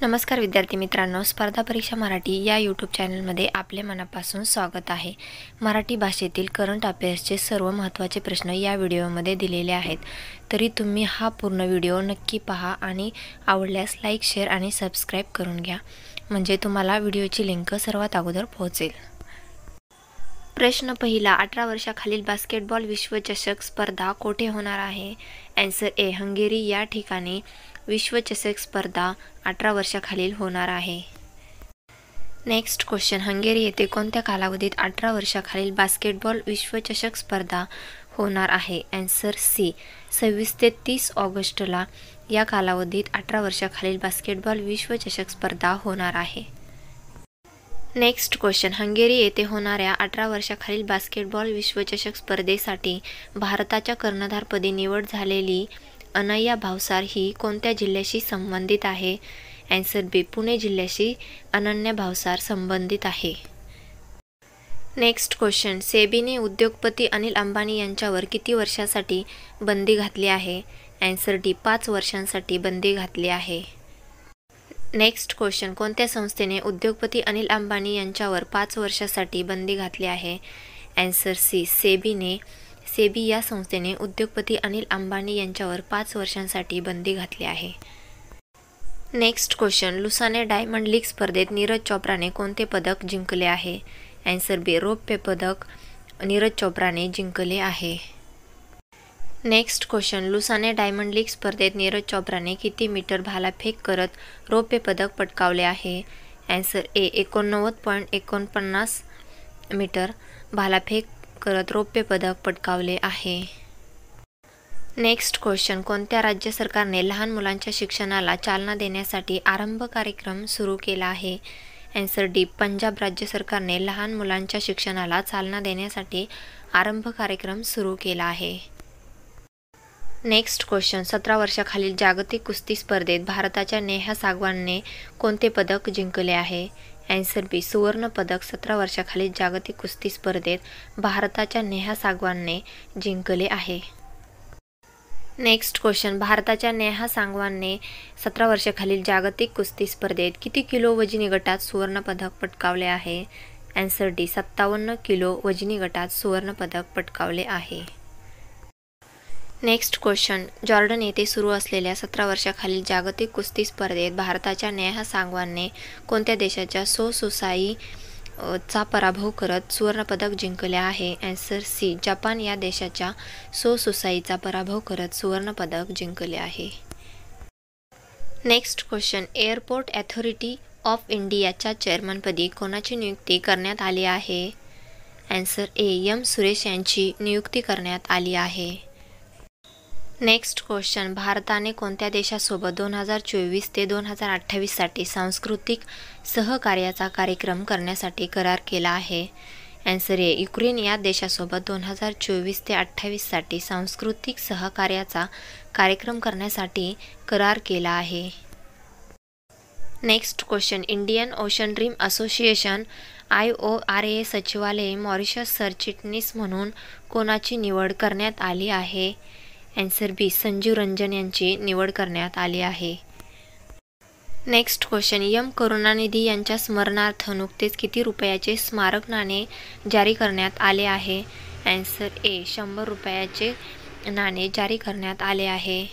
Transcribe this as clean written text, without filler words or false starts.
नमस्कार विद्यार्थी मित्रांनो, स्पर्धा परीक्षा मराठी या यूट्यूब चॅनलमध्ये आपले मनापासून स्वागत आहे। मराठी भाषेतील करंट अफेअर्सचे सर्व महत्त्वाचे प्रश्न या व्हिडिओमध्ये दिलेले आहेत। तरी तुम्ही हा पूर्ण व्हिडिओ नक्की पहा आणि आवडल्यास लाईक, शेअर आणि सबस्क्राईब करून घ्या, म्हणजे तुम्हाला व्हिडिओची लिंक सर्वात अगोदर पोहोचेल। प्रश्न पहिला, 18 वर्षाखालील बास्केटबॉल विश्वचषक स्पर्धा कोठे होणार आहे? आन्सर ए, हंगेरी या ठिकाणी विश्वचषक स्पर्धा 18 वर्षाखालील होणार आहे। नेक्स्ट क्वेश्चन, हंगेरी येथे कोणत्या कालावधीत 18 वर्षाखालील बास्केटबॉल विश्वचषक स्पर्धा होणार आहे? आन्सर सी, 26 ते 30 ऑगस्टला या कालावधीत 18 वर्षाखालील बास्केटबॉल विश्वचषक स्पर्धा होणार आहे। नेक्स्ट क्वेश्चन, हंगेरी येथे होणाऱ्या 18 वर्षाखालील बास्केटबॉल विश्वचषक स्पर्धेसाठी भारताच्या कर्णधारपदी निवड झालेली अनया भावसार ही कोणत्या जिल्ह्याशी संबंधित आहे? आन्सर बी, पुणे जिल्ह्याशी अनन्या भावसार संबंधित आहे। नेक्स्ट क्वेश्चन, सेबीने उद्योगपती अनिल अंबानी यांच्यावर किती वर्षासाठी बंदी घातली आहे? आन्सर डी, 5 वर्षांसाठी बंदी घातली आहे। नेक्स्ट क्वेश्चन, कोणत्या संस्थेने उद्योगपती अनिल अंबानी यांच्यावर 5 वर्षासाठी बंदी घातली आहे? आन्सर सी, सेबी या संस्थेने उद्योगपती अनिल अंबानी यांच्यावर 5 वर्षांसाठी बंदी घातली आहे। Next question, Lausanne diamond league स्पर्धेत नीरज चोप्राने कोणते पदक जिंकले आहे? आन्सर बी, रौप्य पदक नीरज चोप्राने जिंकले आहे। Next question, Lausanne diamond league स्पर्धेत नीरज चोप्राने किती मीटर भालाफेक करत रौप्य पदक पटकावले आहे? आन्सर ए, 89.49 मीटर भालाफेक करत रौप्य पदक पटकावले आहे। नेक्स्ट क्वेश्चन, कोणत्या राज्य सरकारने लहान मुलांच्या शिक्षणाला चालना देण्यासाठी आरंभ कार्यक्रम सुरू केला आहे? आन्सर डी, पंजाब राज्य सरकारने लहान मुलांच्या शिक्षणाला चालना देण्यासाठी आरंभ कार्यक्रम सुरू केला आहे। नेक्स्ट क्वेश्चन, 17 वर्षाखालील जागतिक कुस्ती स्पर्धेत भारताच्या नेहा सागवानने कोणते पदक जिंकले आहे? आन्सर बी, सुवर्ण पदक 17 वर्षाखालील जागतिक कुस्ती स्पर्धेत भारताच्या नेहा सागवानने जिंकले आहे। नेक्स्ट क्वेश्चन, भारताच्या नेहा सागवानने 17 वर्षाखालील जागतिक कुस्ती स्पर्धेत किती किलो वजनी गटात सुवर्ण पदक पटकावले आहे? आन्सर डी, 57 किलो वजनी गटात सुवर्ण पदक पटकावले आहे। नेक्स्ट क्वेश्चन, जॉर्डन येथे सुरू असलेल्या 17 वर्षाखालील जागतिक कुस्ती स्पर्धेत भारताच्या नेहा सागवानने कोणत्या देशाच्या सो सुसाई चा पराभव करत सुवर्णपदक जिंकले आहे? आन्सर सी, जपान या देशाच्या सो सुसाईचा पराभव करत सुवर्णपदक जिंकले आहे। Next question, airport authority of इंडियाच्या चेअरमनपदी कोणाची नियुक्ती करण्यात आली आहे? आन्सर ए, एम सुरेश यांची नियुक्ती करण्यात आली आहे। नेक्स्ट क्वेश्चन, भारताने कोणत्या देशासोबत 2024 ते 2028 साठी सांस्कृतिक सहकार्याचा कार्यक्रम करण्यासाठी करार केला आहे? आन्सर ए, युक्रेन या देशासोबत 2024 ते 28 साठी सांस्कृतिक सहकार्याचा कार्यक्रम करण्यासाठी करार केला आहे। Next question, Indian ocean dream association IORA सचिवालय मॉरिशस सरचिटणीस म्हणून कोणाची निवड करण्यात आली आहे? आन्सर बी, संजीव रंजन यांची निवड करण्यात आली आहे। नेक्स्ट क्वेश्चन, एम करुणानिधी यांच्या स्मरणार्थ नुकतेच किती रुपयाचे स्मारक नाणे जारी करण्यात आले आहे? आन्सर ए, 100 रुपयाचे नाणे जारी करण्यात आले आहे।